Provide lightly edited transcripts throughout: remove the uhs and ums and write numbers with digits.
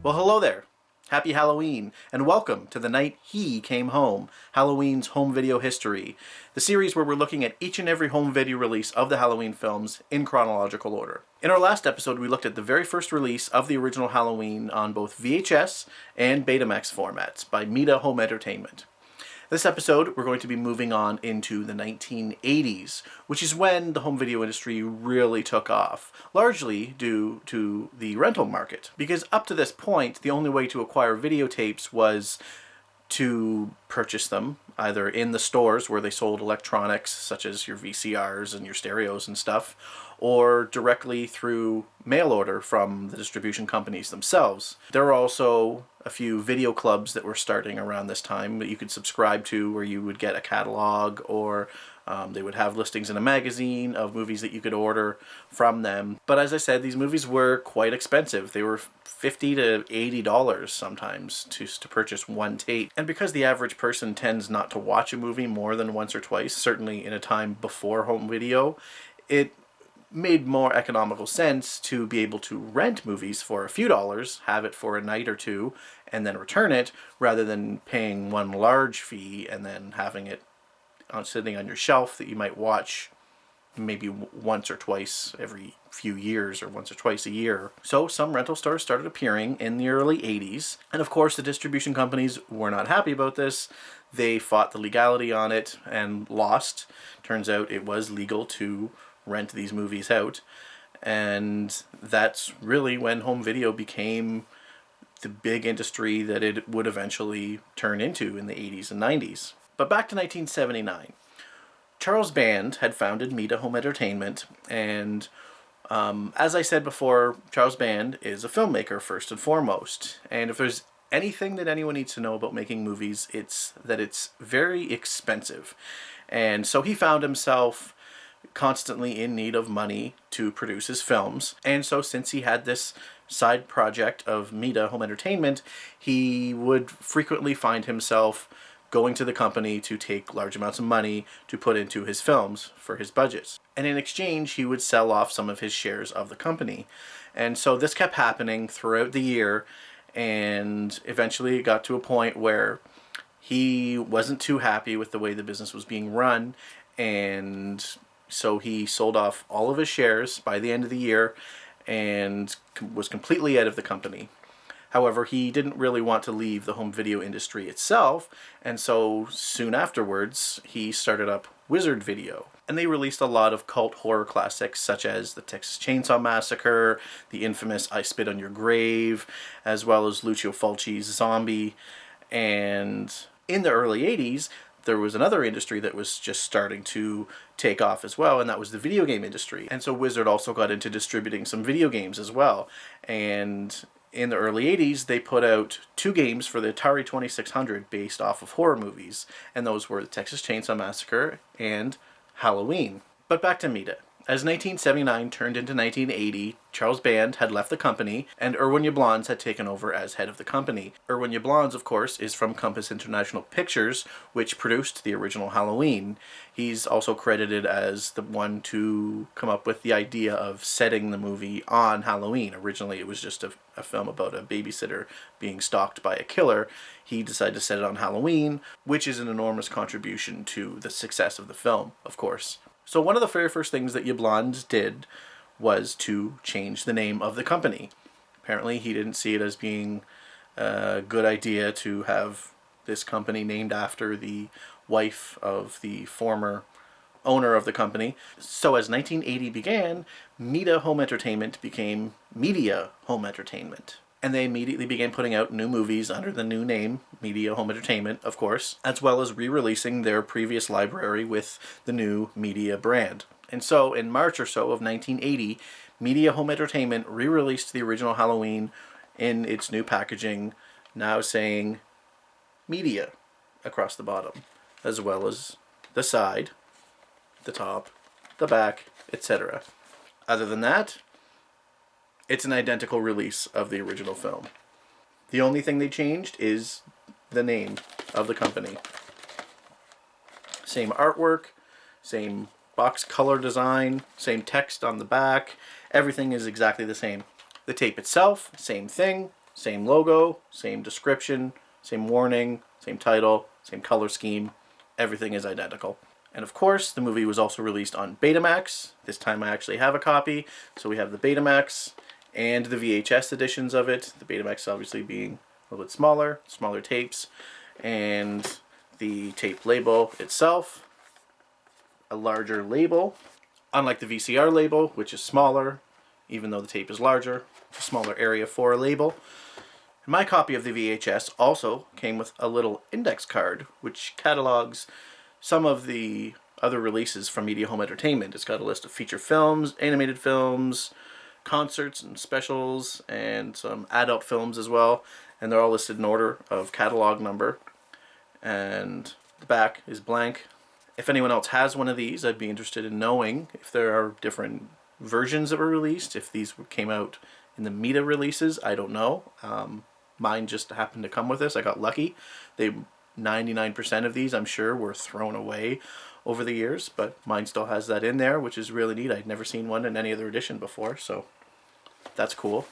Well, hello there. Happy Halloween, and welcome to The Night He Came Home, Halloween's home video history, the series where we're looking at each and every home video release of the Halloween films in chronological order. In our last episode, we looked at the very first release of the original Halloween on both VHS and Betamax formats by Mita Home Entertainment. This episode, we're going to be moving on into the 1980s, which is when the home video industry really took off, largely due to the rental market. Because up to this point, the only way to acquire videotapes was to purchase them, either in the stores where they sold electronics, such as your VCRs and your stereos and stuff, or directly through mail order from the distribution companies themselves. There were also a few video clubs that were starting around this time that you could subscribe to, where you would get a catalog, or they would have listings in a magazine of movies that you could order from them. But as I said, these movies were quite expensive. They were $50 to $80 sometimes to purchase one tape. And because the average person tends not to watch a movie more than once or twice, certainly in a time before home video, it made more economical sense to be able to rent movies for a few dollars, have it for a night or two, and then return it, rather than paying one large fee and then having it sitting on your shelf that you might watch maybe once or twice every few years, or once or twice a year. So some rental stores started appearing in the early 80s, and of course the distribution companies were not happy about this. They fought the legality on it and lost. Turns out it was legal to rent these movies out, and that's really when home video became the big industry that it would eventually turn into in the 80s and 90s. But back to 1979. Charles Band had founded Mita Home Entertainment, and as I said before, Charles Band is a filmmaker first and foremost. And if there's anything that anyone needs to know about making movies, it's that it's very expensive. And so he found himself constantly in need of money to produce his films. And so since he had this side project of Mita Home Entertainment, he would frequently find himself going to the company to take large amounts of money to put into his films for his budgets. And in exchange, he would sell off some of his shares of the company. And so this kept happening throughout the year, and eventually it got to a point where he wasn't too happy with the way the business was being run, and so he sold off all of his shares by the end of the year and was completely out of the company. However, he didn't really want to leave the home video industry itself, and so soon afterwards he started up Wizard Video. And they released a lot of cult horror classics such as the Texas Chainsaw Massacre, the infamous I Spit on Your Grave, as well as Lucio Fulci's Zombie. And in the early 80s, there was another industry that was just starting to take off as well, and that was the video game industry. And so Wizard also got into distributing some video games as well. And in the early 80s, they put out two games for the Atari 2600 based off of horror movies, and those were the Texas Chainsaw Massacre and Halloween. But back to Mita. As 1979 turned into 1980, Charles Band had left the company, and Irwin Yablans had taken over as head of the company. Irwin Yablans, of course, is from Compass International Pictures, which produced the original Halloween. He's also credited as the one to come up with the idea of setting the movie on Halloween. Originally, it was just a film about a babysitter being stalked by a killer. He decided to set it on Halloween, which is an enormous contribution to the success of the film, of course. So one of the very first things that Yablans did was to change the name of the company. Apparently he didn't see it as being a good idea to have this company named after the wife of the former owner of the company. So as 1980 began, Mita Home Entertainment became Media Home Entertainment. And they immediately began putting out new movies under the new name, Media Home Entertainment, of course, as well as re-releasing their previous library with the new Media brand. And so, in March or so of 1980, Media Home Entertainment re-released the original Halloween in its new packaging, now saying Media across the bottom, as well as the side, the top, the back, etc. Other than that, it's an identical release of the original film. The only thing they changed is the name of the company. Same artwork, same box color design, same text on the back. Everything is exactly the same. The tape itself, same thing, Same logo, same description, same warning, same title, same color scheme. Everything is identical. And of course, the movie was also released on Betamax. This time I actually have a copy. So we have the Betamax and the VHS editions of it. The Betamax obviously being a little bit smaller tapes. And the tape label itself, a larger label. Unlike the VCR label, which is smaller, even though the tape is larger, it's a smaller area for a label. And my copy of the VHS also came with a little index card, which catalogs some of the other releases from Media Home Entertainment. It's got a list of feature films, animated films, concerts and specials, and some adult films as well. And they're all listed in order of catalog number. And the back is blank. If anyone else has one of these, I'd be interested in knowing if there are different versions that were released, if these came out in the Meta releases. I don't know. Mine just happened to come with this. I got lucky. 99% of these, I'm sure, were thrown away over the years, but mine still has that in there, which is really neat. I'd never seen one in any other edition before, so that's cool.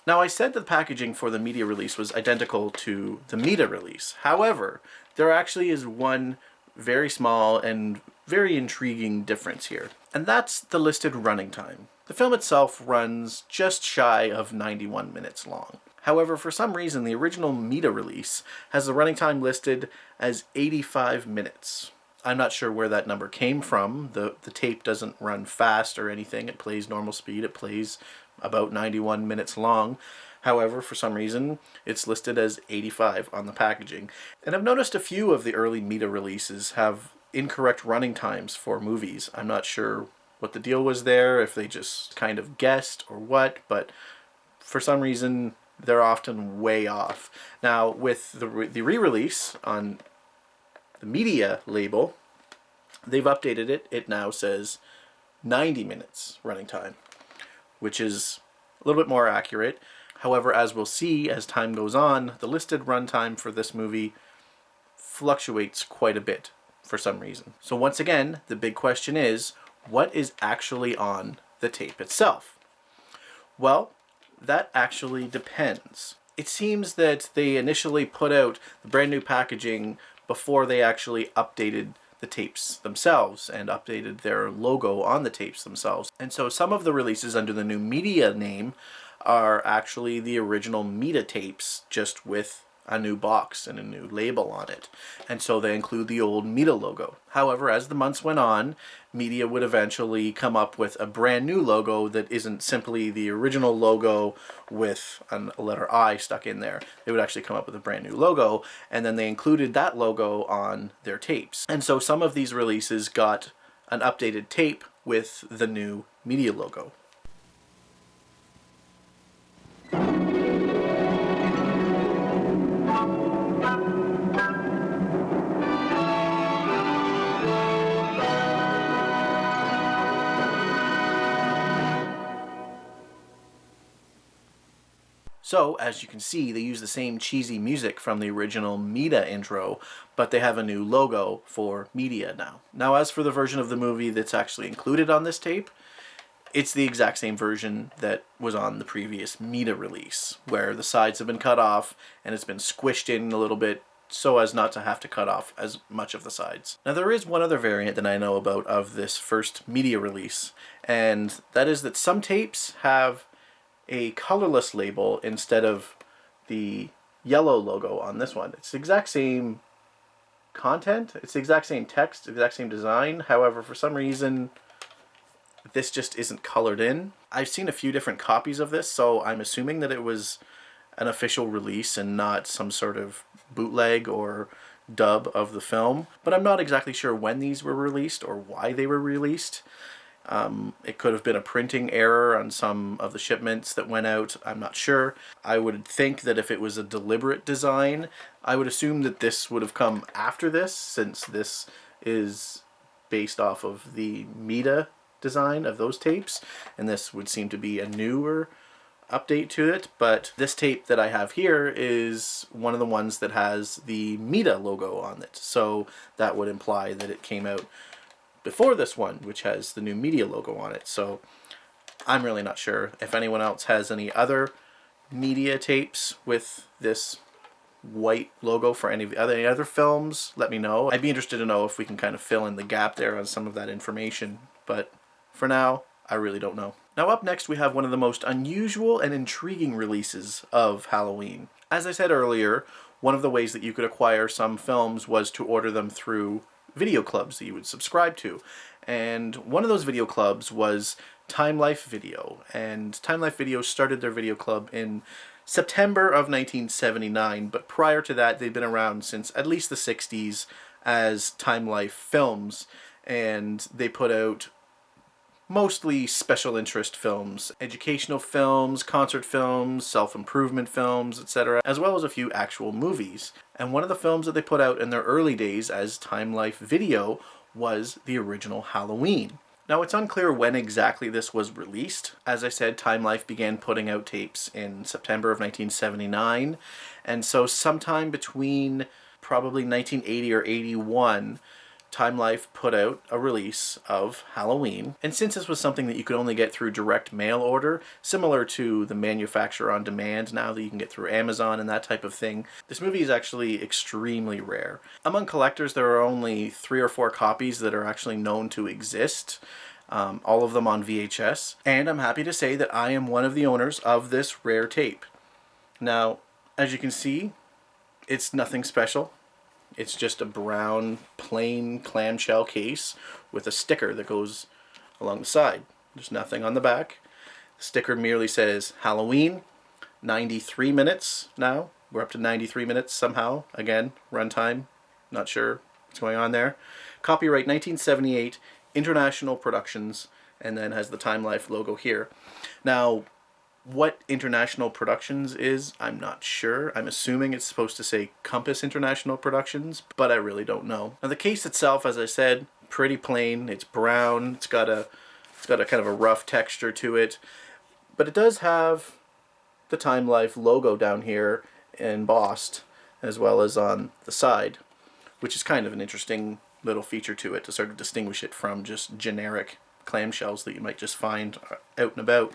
Now, I said that the packaging for the media release was identical to the Meta release. However, there actually is one very small and very intriguing difference here, and that's the listed running time. The film itself runs just shy of 91 minutes long. However, for some reason, the original Meta release has the running time listed as 85 minutes. I'm not sure where that number came from. The tape doesn't run fast or anything. It plays normal speed. It plays about 91 minutes long. However, for some reason, it's listed as 85 on the packaging. And I've noticed a few of the early Meta releases have incorrect running times for movies. I'm not sure what the deal was there, if they just kind of guessed or what, but for some reason, they're often way off. Now, with the re-release on the media label, they've updated it. It now says 90 minutes running time, which is a little bit more accurate. However, as we'll see as time goes on, the listed runtime for this movie fluctuates quite a bit for some reason. So once again, the big question is, what is actually on the tape itself? Well, that actually depends. It seems that they initially put out the brand new packaging before they actually updated the tapes themselves and updated their logo on the tapes themselves. And so some of the releases under the new media name are actually the original Meta tapes, just with a new box and a new label on it. And so they include the old Meta logo. However, as the months went on, Media would eventually come up with a brand new logo that isn't simply the original logo with a letter I stuck in there. They would actually come up with a brand new logo, and then they included that logo on their tapes. And so some of these releases got an updated tape with the new Media logo. So, as you can see, they use the same cheesy music from the original Meta intro, but they have a new logo for Media now. Now, as for the version of the movie that's actually included on this tape, it's the exact same version that was on the previous Meta release, where the sides have been cut off and it's been squished in a little bit so as not to have to cut off as much of the sides. Now, there is one other variant that I know about of this first Media release, and that is that some tapes have a colorless label instead of the yellow logo on this one. It's the exact same content, it's the exact same text, the exact same design. However, for some reason, this just isn't colored in. I've seen a few different copies of this, so I'm assuming that it was an official release and not some sort of bootleg or dub of the film. But I'm not exactly sure when these were released or why they were released. It could have been a printing error on some of the shipments that went out. I'm not sure. I would think that if it was a deliberate design, I would assume that this would have come after this, since this is based off of the Meta design of those tapes, and this would seem to be a newer update to it. But this tape that I have here is one of the ones that has the Meta logo on it, so that would imply that it came out before this one, which has the new Media logo on it. So I'm really not sure. If anyone else has any other media tapes with this white logo for any other films, let me know. I'd be interested to know if we can kind of fill in the gap there on some of that information, but for now, I really don't know. Now up next we have one of the most unusual and intriguing releases of Halloween. As I said earlier, one of the ways that you could acquire some films was to order them through video clubs that you would subscribe to. And one of those video clubs was Time Life Video. And Time Life Video started their video club in September of 1979, but prior to that they've been around since at least the 60s as Time Life Films, and they put out mostly special interest films, educational films, concert films, self-improvement films, etc., as well as a few actual movies. And one of the films that they put out in their early days as Time Life Video was the original Halloween. Now, it's unclear when exactly this was released. As I said, Time Life began putting out tapes in September of 1979, and so sometime between probably 1980 or 81, Time Life put out a release of Halloween. And since this was something that you could only get through direct mail order, similar to the manufacturer on demand now that you can get through Amazon and that type of thing, this movie is actually extremely rare. Among collectors, there are only 3 or 4 copies that are actually known to exist, all of them on VHS. And I'm happy to say that I am one of the owners of this rare tape. Now, as you can see, it's nothing special. It's just a brown, plain clamshell case with a sticker that goes along the side. There's nothing on the back. The sticker merely says Halloween, 93 minutes now. We're up to 93 minutes somehow. Again, runtime, not sure what's going on there. Copyright 1978, International Productions, and then has the Time Life logo here. Now, what International Productions is, I'm not sure. I'm assuming it's supposed to say Compass International Productions, but I really don't know. Now the case itself, as I said, pretty plain. It's brown. It's got a kind of a rough texture to it, but it does have the Time Life logo down here embossed, as well as on the side, which is kind of an interesting little feature to it to sort of distinguish it from just generic clamshells that you might just find out and about.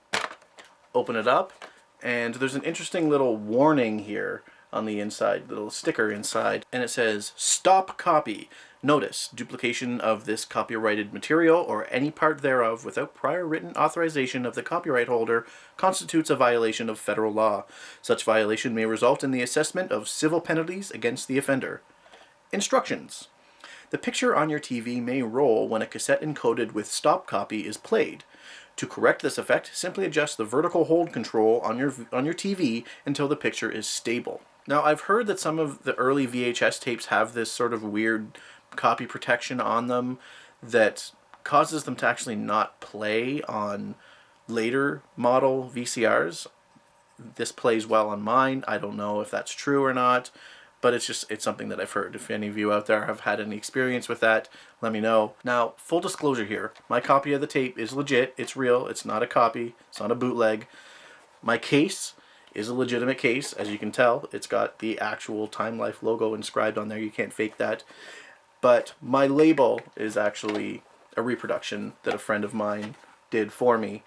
Open it up, and there's an interesting little warning here on the inside, little sticker inside, and it says, "Stop copy. Notice, duplication of this copyrighted material or any part thereof without prior written authorization of the copyright holder constitutes a violation of federal law. Such violation may result in the assessment of civil penalties against the offender." Instructions. The picture on your TV may roll when a cassette encoded with stop copy is played. To correct this effect, simply adjust the vertical hold control on your TV until the picture is stable. Now, I've heard that some of the early VHS tapes have this sort of weird copy protection on them that causes them to actually not play on later model VCRs. This plays well on mine. I don't know if that's true or not, but it's something that I've heard. If any of you out there have had any experience with that, let me know. Now, full disclosure here, my copy of the tape is legit. It's real. It's not a copy. It's not a bootleg. My case is a legitimate case, as you can tell. It's got the actual Time Life logo inscribed on there. You can't fake that. But my label is actually a reproduction that a friend of mine did for me.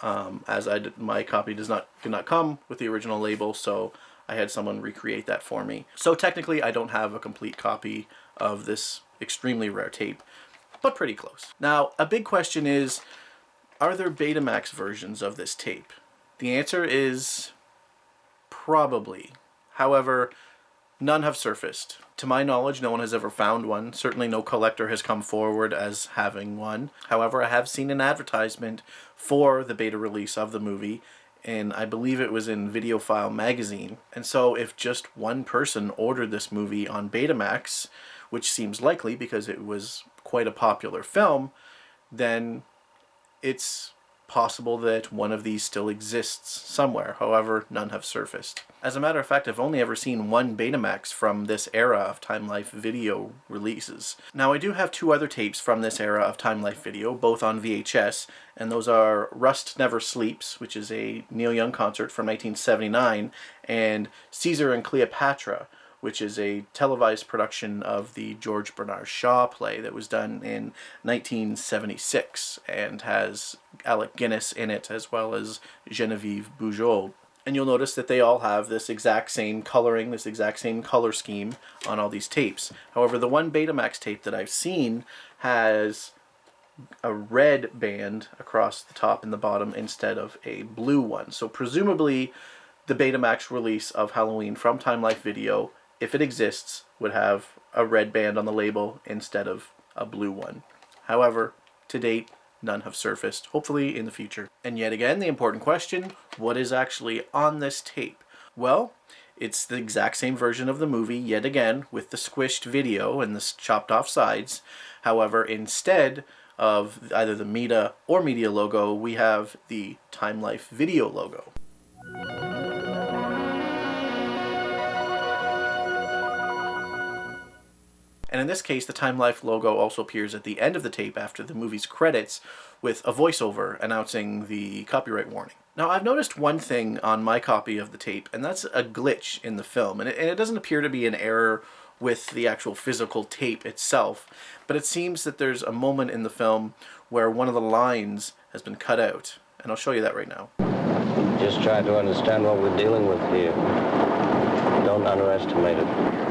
My copy did not come with the original label, so I had someone recreate that for me. So technically I don't have a complete copy of this extremely rare tape, but pretty close. Now, a big question is, are there Betamax versions of this tape? The answer is probably. However, none have surfaced. To my knowledge, no one has ever found one. Certainly no collector has come forward as having one. However, I have seen an advertisement for the beta release of the movie, and I believe it was in Videophile magazine. And so if just one person ordered this movie on Betamax, which seems likely because it was quite a popular film, then it's possible that one of these still exists somewhere. However, none have surfaced. As a matter of fact, I've only ever seen one Betamax from this era of Time Life Video releases. Now, I do have 2 other tapes from this era of Time Life Video, both on VHS, and those are Rust Never Sleeps, which is a Neil Young concert from 1979, and Caesar and Cleopatra, which is a televised production of the George Bernard Shaw play that was done in 1976 and has Alec Guinness in it as well as Genevieve Bujold. And you'll notice that they all have this exact same coloring, this exact same color scheme on all these tapes. However, the one Betamax tape that I've seen has a red band across the top and the bottom instead of a blue one. So presumably the Betamax release of Halloween from Time Life Video, if it exists, would have a red band on the label instead of a blue one. However, to date, none have surfaced, hopefully in the future. And yet again, the important question, what is actually on this tape? Well, it's the exact same version of the movie, yet again, with the squished video and the chopped off sides. However, instead of either the Meta or Media logo, we have the Time Life Video logo. And in this case, the Time Life logo also appears at the end of the tape after the movie's credits with a voiceover announcing the copyright warning. Now, I've noticed one thing on my copy of the tape, and that's a glitch in the film. And it doesn't appear to be an error with the actual physical tape itself, but it seems that there's a moment in the film where one of the lines has been cut out. And I'll show you that right now. Just try to understand what we're dealing with here. Don't underestimate it.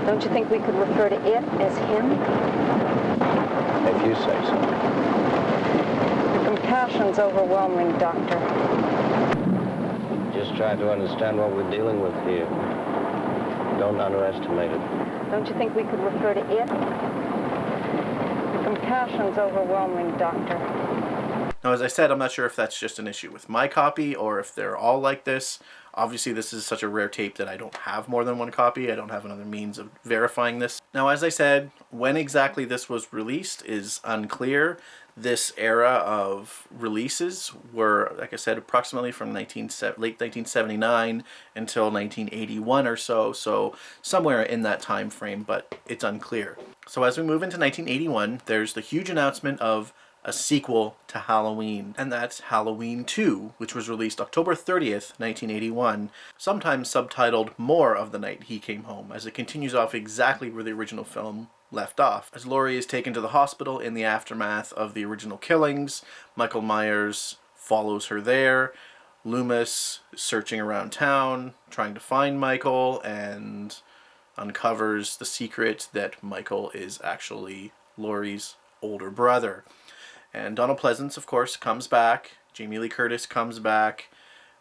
Don't you think we could refer to it as him? If you say so. The compassion's overwhelming, Doctor. Just try to understand what we're dealing with here. Don't underestimate it. Don't you think we could refer to it? The compassion's overwhelming, Doctor. Now, as I said, I'm not sure if that's just an issue with my copy or if they're all like this. Obviously, this is such a rare tape that I don't have more than one copy. I don't have another means of verifying this. Now, as I said, when exactly this was released is unclear. This era of releases were, like I said, approximately from late 1979 until 1981 or so. So somewhere in that time frame, but it's unclear. So as we move into 1981, there's the huge announcement of a sequel to Halloween, and that's Halloween 2, which was released October 30th, 1981, sometimes subtitled More of the Night He Came Home, as it continues off exactly where the original film left off. As Laurie is taken to the hospital in the aftermath of the original killings, Michael Myers follows her there. Loomis is searching around town, trying to find Michael, and uncovers the secret that Michael is actually Laurie's older brother. And Donald Pleasance, of course, comes back. Jamie Lee Curtis comes back.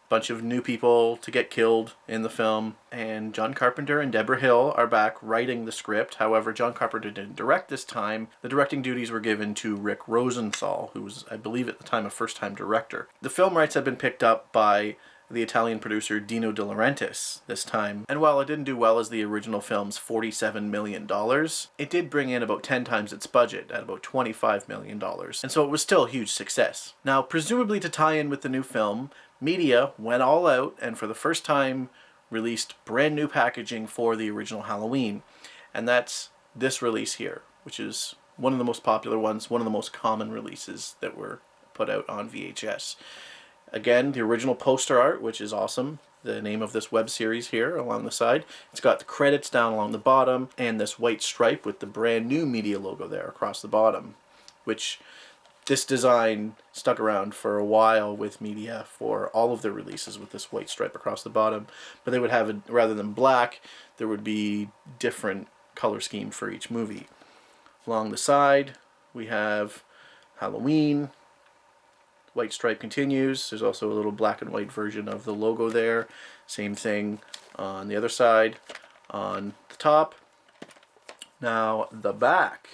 Bunch of new people to get killed in the film. And John Carpenter and Deborah Hill are back writing the script. However, John Carpenter didn't direct this time. The directing duties were given to Rick Rosenthal, who was, I believe, at the time a first-time director. The film rights had been picked up by the Italian producer Dino De Laurentiis this time. And while it didn't do well as the original film's $47 million, it did bring in about 10 times its budget at about $25 million. And so it was still a huge success. Now, presumably to tie in with the new film, Media went all out and for the first time released brand new packaging for the original Halloween. And that's this release here, which is one of the most popular ones, one of the most common releases that were put out on VHS. Again, the original poster art, which is awesome. The name of this web series here along the side. It's got the credits down along the bottom and this white stripe with the brand new Media logo there across the bottom, which this design stuck around for a while with Media for all of their releases with this white stripe across the bottom. But they would have it, rather than black, there would be different color scheme for each movie. Along the side, we have Halloween. White stripe continues. There's also a little black and white version of the logo there. Same thing on the other side. On the top. Now, the back.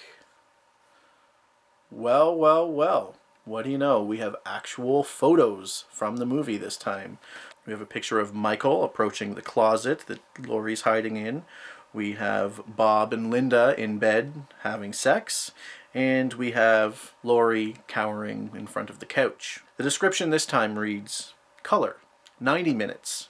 Well, well, well. What do you know? We have actual photos from the movie this time. We have a picture of Michael approaching the closet that Laurie's hiding in. We have Bob and Linda in bed having sex. And we have Laurie cowering in front of the couch. The description this time reads, color, 90 minutes.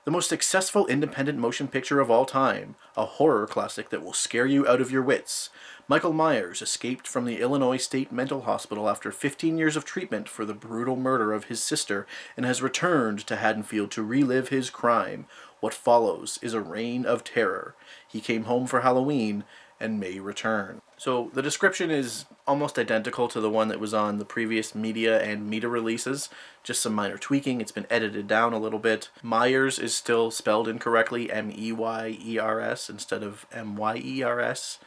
The most successful independent motion picture of all time, a horror classic that will scare you out of your wits. Michael Myers escaped from the Illinois State Mental Hospital after 15 years of treatment for the brutal murder of his sister and has returned to Haddonfield to relive his crime. What follows is a reign of terror. He came home for Halloween and may return. So the description is almost identical to the one that was on the previous media and Meta releases, just some minor tweaking. It's been edited down a little bit. Myers is still spelled incorrectly, M-E-Y-E-R-S instead of M-Y-E-R-S.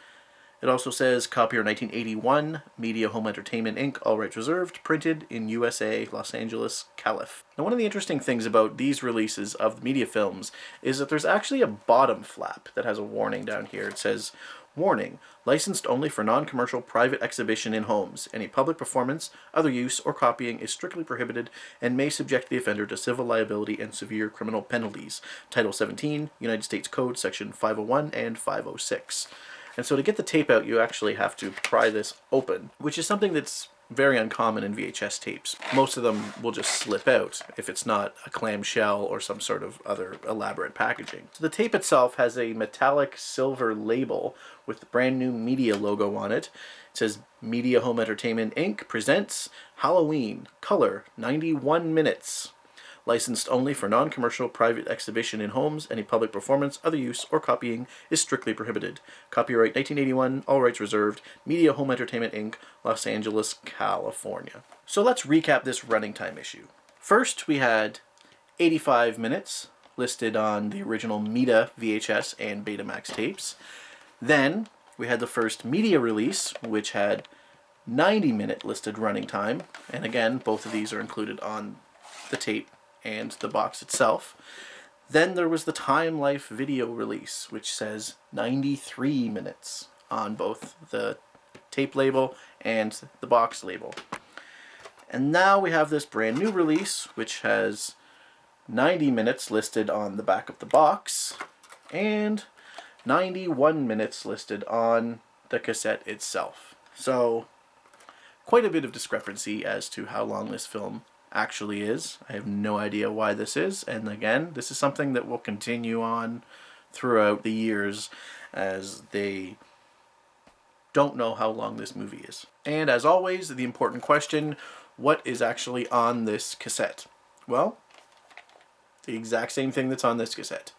It also says copyright 1981, Media Home Entertainment Inc., all rights reserved, printed in USA, Los Angeles, Calif. Now, one of the interesting things about these releases of the media films is that there's actually a bottom flap that has a warning down here. It says, "Warning, licensed only for non-commercial private exhibition in homes. Any public performance, other use, or copying is strictly prohibited and may subject the offender to civil liability and severe criminal penalties." Title 17, United States Code, Section 501 and 506. And so to get the tape out, you actually have to pry this open, which is something that's very uncommon in VHS tapes. Most of them will just slip out if it's not a clamshell or some sort of other elaborate packaging. So the tape itself has a metallic silver label with the brand new media logo on it. It says Media Home Entertainment Inc. presents Halloween, color, 91 minutes. Licensed only for non-commercial private exhibition in homes. Any public performance, other use, or copying is strictly prohibited. Copyright 1981, all rights reserved, Media Home Entertainment Inc., Los Angeles, California. So let's recap this running time issue. First, we had 85 minutes listed on the original Meta VHS and Betamax tapes. Then, we had the first media release, which had 90-minute listed running time. And again, both of these are included on the tape and the box itself. Then there was the Time Life video release, which says 93 minutes on both the tape label and the box label. And now we have this brand new release, which has 90 minutes listed on the back of the box and 91 minutes listed on the cassette itself. So quite a bit of discrepancy as to how long this film actually is. I have no idea why this is, and again, this is something that will continue on throughout the years as they don't know how long this movie is. And as always, the important question, what is actually on this cassette? Well, the exact same thing that's on this cassette.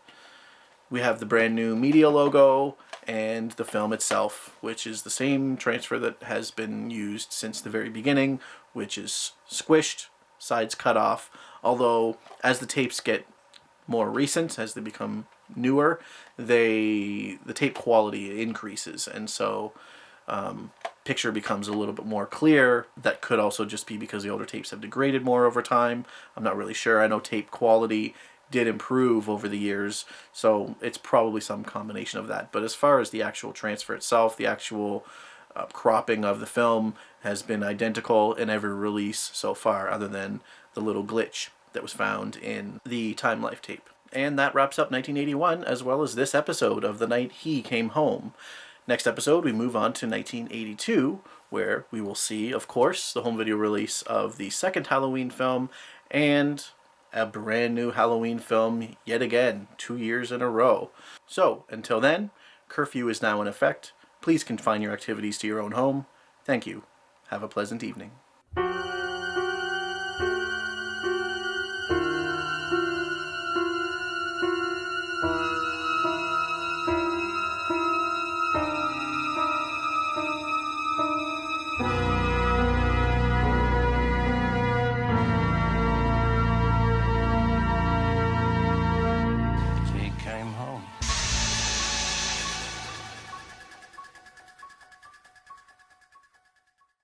We have the brand new media logo and the film itself, which is the same transfer that has been used since the very beginning, which is squished, sides cut off, although as the tapes get more recent, as they become newer, the tape quality increases, and so picture becomes a little bit more clear. That could also just be because the older tapes have degraded more over time. I'm not really sure. I know tape quality did improve over the years, so it's probably some combination of that. But as far as the actual transfer itself, the actual cropping of the film has been identical in every release so far, other than the little glitch that was found in the Time Life tape. And that wraps up 1981, as well as this episode of The Night He Came Home. Next episode, we move on to 1982, where we will see, of course, the home video release of the second Halloween film, and a brand new Halloween film yet again, 2 years in a row. So, until then, curfew is now in effect. Please confine your activities to your own home. Thank you. Have a pleasant evening.